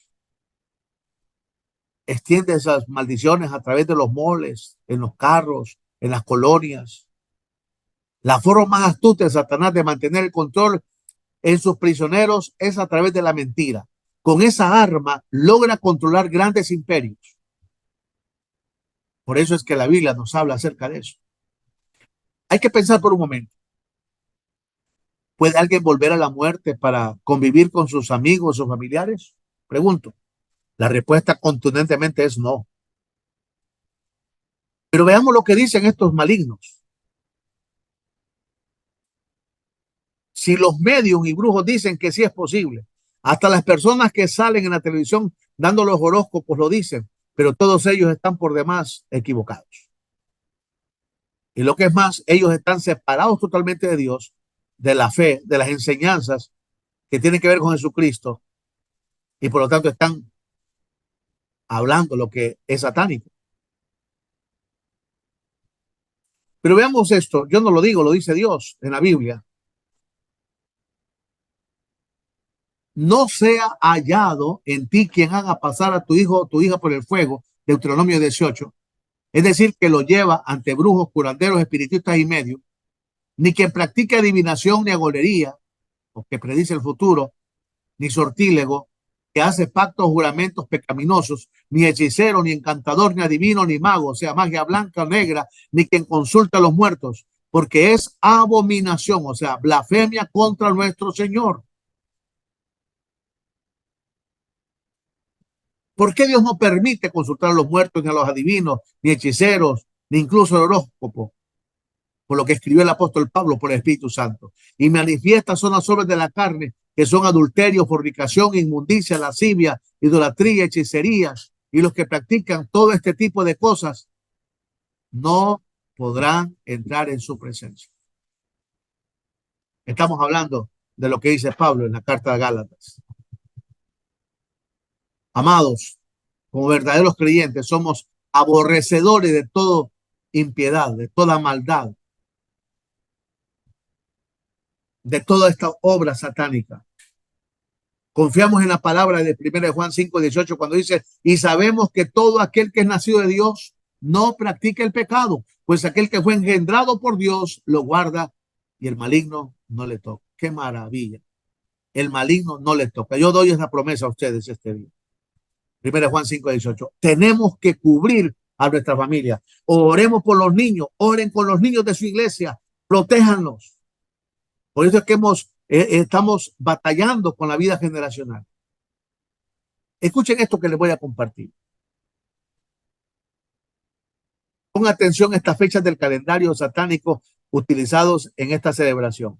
extiende esas maldiciones a través de los moles, en los carros, en las colonias. La forma más astuta de Satanás de mantener el control en sus prisioneros es a través de la mentira. Con esa arma logra controlar grandes imperios. Por eso es que la Biblia nos habla acerca de eso. Hay que pensar por un momento. ¿Puede alguien volver a la muerte para convivir con sus amigos o familiares? Pregunto. La respuesta contundentemente es no. Pero veamos lo que dicen estos malignos. Si los medios y brujos dicen que sí es posible, hasta las personas que salen en la televisión dando los horóscopos lo dicen, pero todos ellos están por demás equivocados. Y lo que es más, ellos están separados totalmente de Dios, de la fe, de las enseñanzas que tienen que ver con Jesucristo, y por lo tanto están hablando lo que es satánico. Pero veamos esto, yo no lo digo, lo dice Dios en la Biblia. No sea hallado en ti quien haga pasar a tu hijo o tu hija por el fuego, Deuteronomio 18. Es decir, que lo lleva ante brujos, curanderos, espiritistas y medios, ni quien practique adivinación ni agorería, o que predice el futuro, ni sortílego, que hace pactos o juramentos pecaminosos, ni hechicero, ni encantador, ni adivino, ni mago, o sea, magia blanca o negra, ni quien consulta a los muertos, porque es abominación, o sea, blasfemia contra nuestro Señor. ¿Por qué Dios no permite consultar a los muertos, ni a los adivinos, ni hechiceros, ni incluso el horóscopo? Por lo que escribió el apóstol Pablo por el Espíritu Santo. Y manifiestas son las obras de la carne, que son adulterio, fornicación, inmundicia, lascivia, idolatría, hechicerías. Y los que practican todo este tipo de cosas no podrán entrar en su presencia. Estamos hablando de lo que dice Pablo en la carta de Gálatas. Amados, como verdaderos creyentes, somos aborrecedores de toda impiedad, de toda maldad, de toda esta obra satánica. Confiamos en la palabra de 1 Juan 5:18 cuando dice, y sabemos que todo aquel que es nacido de Dios no practica el pecado, pues aquel que fue engendrado por Dios lo guarda y el maligno no le toca. ¡Qué maravilla! El maligno no le toca. Yo doy esa promesa a ustedes este día. 1 Juan 5:18. Tenemos que cubrir a nuestra familia. Oremos por los niños, oren con los niños de su iglesia, protéjanlos. Por eso es que estamos batallando con la vida generacional. Escuchen esto que les voy a compartir. Pon atención a estas fechas del calendario satánico utilizados en esta celebración.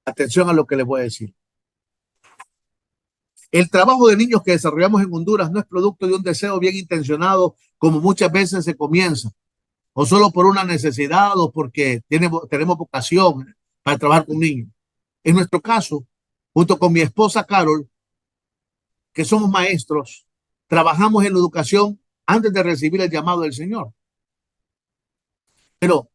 Atención a lo que les voy a decir. El trabajo de niños que desarrollamos en Honduras no es producto de un deseo bien intencionado, como muchas veces se comienza, o solo por una necesidad o porque tenemos vocación para trabajar con niños. En nuestro caso, junto con mi esposa Carol, que somos maestros, trabajamos en la educación antes de recibir el llamado del Señor. Pero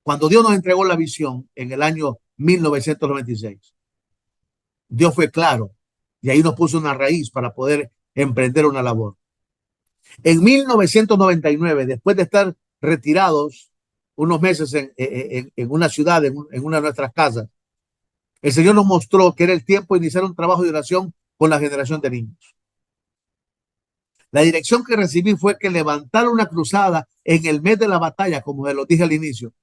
cuando Dios nos entregó la visión en el año 1996, Dios fue claro y ahí nos puso una raíz para poder emprender una labor. En 1999, después de estar retirados unos meses en una ciudad, en una de nuestras casas, el Señor nos mostró que era el tiempo de iniciar un trabajo de oración con la generación de niños. La dirección que recibí fue que levantara una cruzada en el mes de la batalla, como se lo dije al inicio,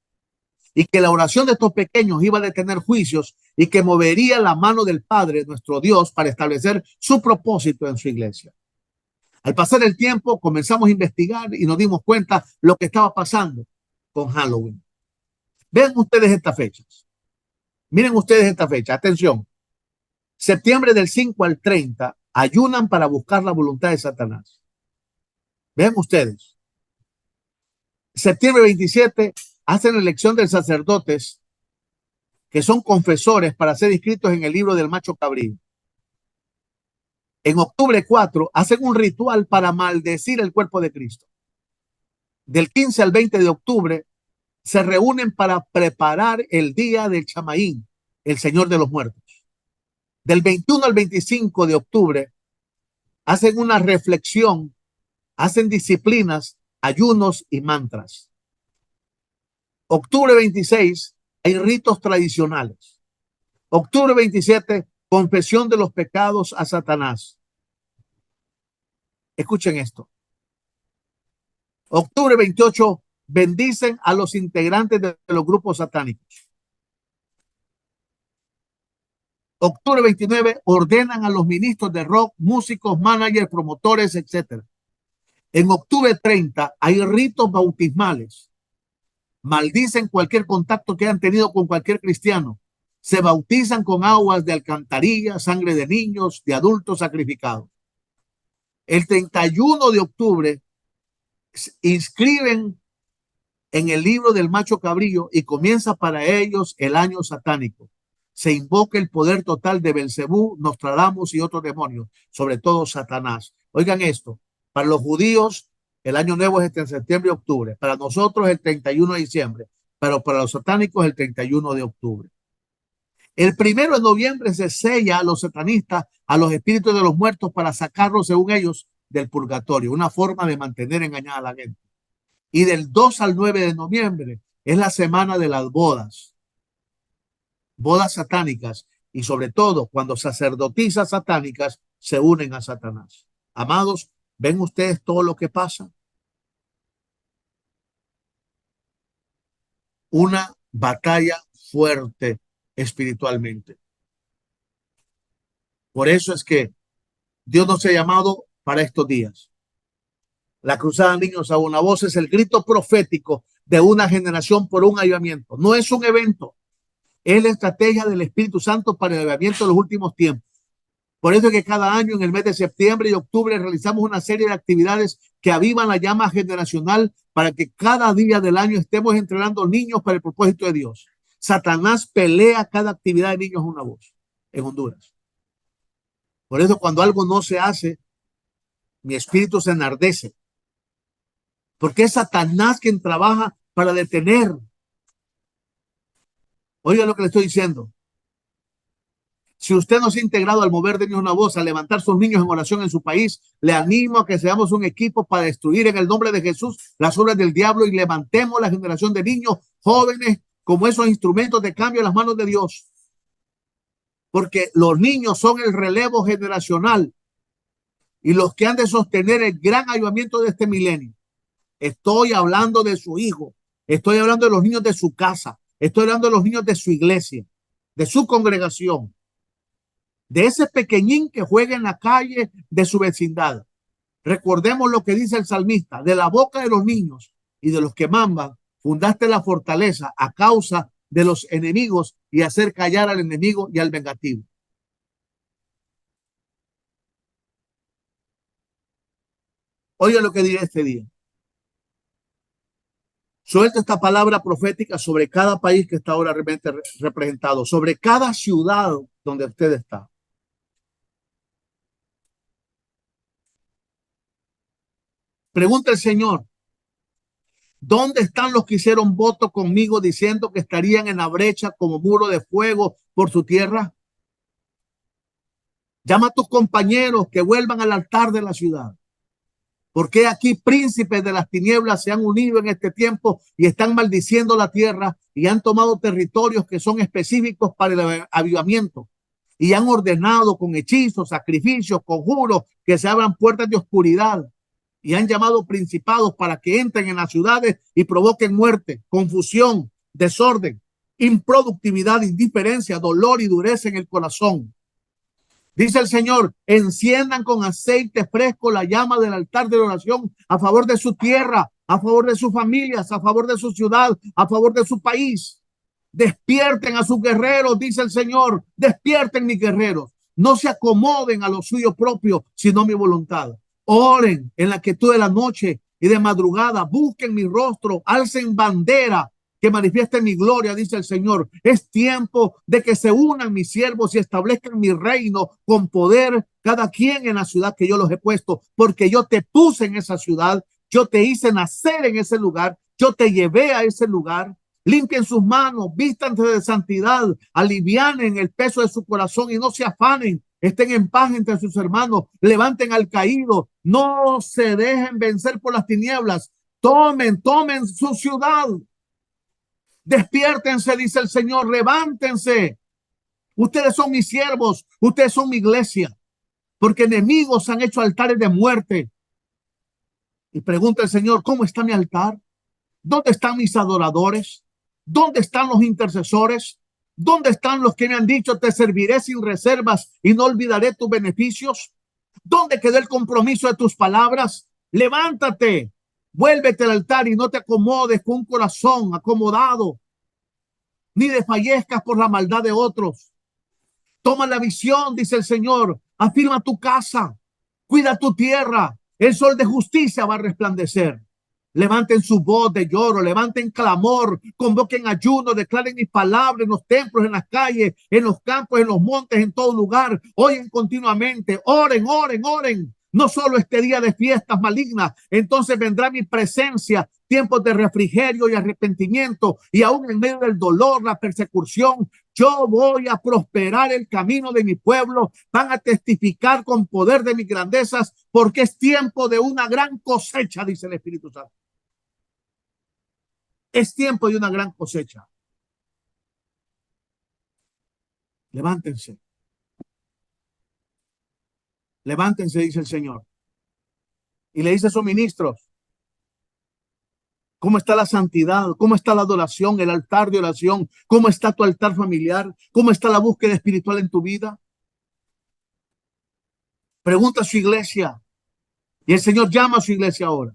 y que la oración de estos pequeños iba a detener juicios y que movería la mano del Padre, nuestro Dios, para establecer su propósito en su iglesia. Al pasar el tiempo, comenzamos a investigar y nos dimos cuenta lo que estaba pasando con Halloween. Vean ustedes estas fechas. Miren ustedes esta fecha. Atención. Septiembre del 5 al 30 ayunan para buscar la voluntad de Satanás. Vean ustedes. Septiembre 27 hacen la elección de sacerdotes que son confesores para ser inscritos en el libro del macho cabrío. En octubre 4 hacen un ritual para maldecir el cuerpo de Cristo. Del 15 al 20 de octubre se reúnen para preparar el día del Chamaín, el Señor de los Muertos. Del 21 al 25 de octubre hacen una reflexión, hacen disciplinas, ayunos y mantras. Octubre 26 hay ritos tradicionales. Octubre 27, confesión de los pecados a Satanás. Escuchen esto. Octubre 28, bendicen a los integrantes de los grupos satánicos. Octubre 29, ordenan a los ministros de rock, músicos, managers, promotores, etc. En octubre 30 hay ritos bautismales. Maldicen cualquier contacto que hayan tenido con cualquier cristiano. Se bautizan con aguas de alcantarilla, sangre de niños, de adultos sacrificados. El 31 de octubre inscriben en el libro del macho cabrío y comienza para ellos el año satánico. Se invoca el poder total de Belcebú, Nostradamus y otros demonios, sobre todo Satanás. Oigan esto, para los judíos el año nuevo es en septiembre y octubre, para nosotros el 31 de diciembre, pero para los satánicos el 31 de octubre. El 1 de noviembre se sella a los satanistas, a los espíritus de los muertos para sacarlos, según ellos, del purgatorio, una forma de mantener engañada a la gente. Y del 2 al 9 de noviembre es la semana de las bodas satánicas, y sobre todo cuando sacerdotisas satánicas se unen a Satanás. Amados, ¿ven ustedes todo lo que pasa? Una batalla fuerte espiritualmente. Por eso es que Dios nos ha llamado para estos días. La Cruzada Niños a una Voz es el grito profético de una generación por un avivamiento. No es un evento, es la estrategia del Espíritu Santo para el avivamiento de los últimos tiempos. Por eso es que cada año en el mes de septiembre y octubre realizamos una serie de actividades que avivan la llama generacional para que cada día del año estemos entrenando niños para el propósito de Dios. Satanás pelea cada actividad de Niños a una Voz en Honduras. Por eso cuando algo no se hace, mi espíritu se enardece. Porque es Satanás quien trabaja para detener. Oiga lo que le estoy diciendo. Si usted no se ha integrado al mover de Niños una Voz, a levantar sus niños en oración en su país, le animo a que seamos un equipo para destruir en el nombre de Jesús las obras del diablo y levantemos la generación de niños jóvenes como esos instrumentos de cambio en las manos de Dios. Porque los niños son el relevo generacional y los que han de sostener el gran avivamiento de este milenio. Estoy hablando de su hijo, estoy hablando de los niños de su casa, estoy hablando de los niños de su iglesia, de su congregación, de ese pequeñín que juega en la calle de su vecindad. Recordemos lo que dice el salmista: de la boca de los niños y de los que maman, fundaste la fortaleza a causa de los enemigos y hacer callar al enemigo y al vengativo. Oiga lo que diré este día. Suelta esta palabra profética sobre cada país que está ahora realmente representado, sobre cada ciudad donde usted está. Pregunta el Señor: ¿dónde están los que hicieron voto conmigo diciendo que estarían en la brecha como muro de fuego por su tierra? Llama a tus compañeros que vuelvan al altar de la ciudad. Porque aquí príncipes de las tinieblas se han unido en este tiempo y están maldiciendo la tierra y han tomado territorios que son específicos para el avivamiento y han ordenado con hechizos, sacrificios, conjuros que se abran puertas de oscuridad y han llamado principados para que entren en las ciudades y provoquen muerte, confusión, desorden, improductividad, indiferencia, dolor y dureza en el corazón. Dice el Señor: enciendan con aceite fresco la llama del altar de oración a favor de su tierra, a favor de sus familias, a favor de su ciudad, a favor de su país. Despierten a sus guerreros, dice el Señor. Despierten, mis guerreros. No se acomoden a lo suyo propio, sino mi voluntad. Oren en la quietud de la noche y de madrugada. Busquen mi rostro, alcen bandera que manifieste mi gloria, dice el Señor. Es tiempo de que se unan mis siervos y establezcan mi reino con poder, cada quien en la ciudad que yo los he puesto, porque yo te puse en esa ciudad, yo te hice nacer en ese lugar, yo te llevé a ese lugar. Limpien sus manos, vístanse de santidad, alivianen el peso de su corazón y no se afanen. Estén en paz entre sus hermanos, levanten al caído, no se dejen vencer por las tinieblas. Tomen su ciudad. Despiértense, dice el Señor, levántense. Ustedes son mis siervos, ustedes son mi iglesia, porque enemigos han hecho altares de muerte. Y pregunta el Señor: ¿cómo está mi altar? ¿Dónde están mis adoradores? ¿Dónde están los intercesores? ¿Dónde están los que me han dicho te serviré sin reservas y no olvidaré tus beneficios? ¿Dónde quedó el compromiso de tus palabras? Levántate, vuélvete al altar y no te acomodes con un corazón acomodado, ni desfallezcas por la maldad de otros. Toma la visión, dice el Señor, afirma tu casa, cuida tu tierra, el sol de justicia va a resplandecer. Levanten su voz de lloro, levanten clamor, convoquen ayuno, declaren mis palabras en los templos, en las calles, en los campos, en los montes, en todo lugar. Oyen continuamente, oren, oren, oren. No solo este día de fiestas malignas, entonces vendrá mi presencia, tiempos de refrigerio y arrepentimiento, y aún en medio del dolor, la persecución, yo voy a prosperar el camino de mi pueblo. Van a testificar con poder de mis grandezas, porque es tiempo de una gran cosecha, dice el Espíritu Santo. Es tiempo de una gran cosecha. Levántense. Levántense, dice el Señor. Y le dice a sus ministros, ¿cómo está la santidad? ¿Cómo está la adoración, el altar de oración? ¿Cómo está tu altar familiar? ¿Cómo está la búsqueda espiritual en tu vida? Pregunta a su iglesia. Y el Señor llama a su iglesia ahora.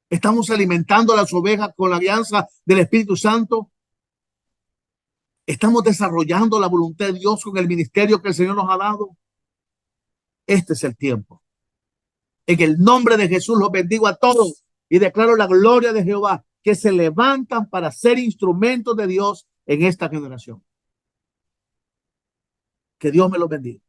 ¿Estamos alimentando a las ovejas con la alianza del Espíritu Santo? ¿Estamos desarrollando la voluntad de Dios con el ministerio que el Señor nos ha dado? Este es el tiempo. En el nombre de Jesús los bendigo a todos y declaro la gloria de Jehová, que se levantan para ser instrumentos de Dios en esta generación. Que Dios me los bendiga.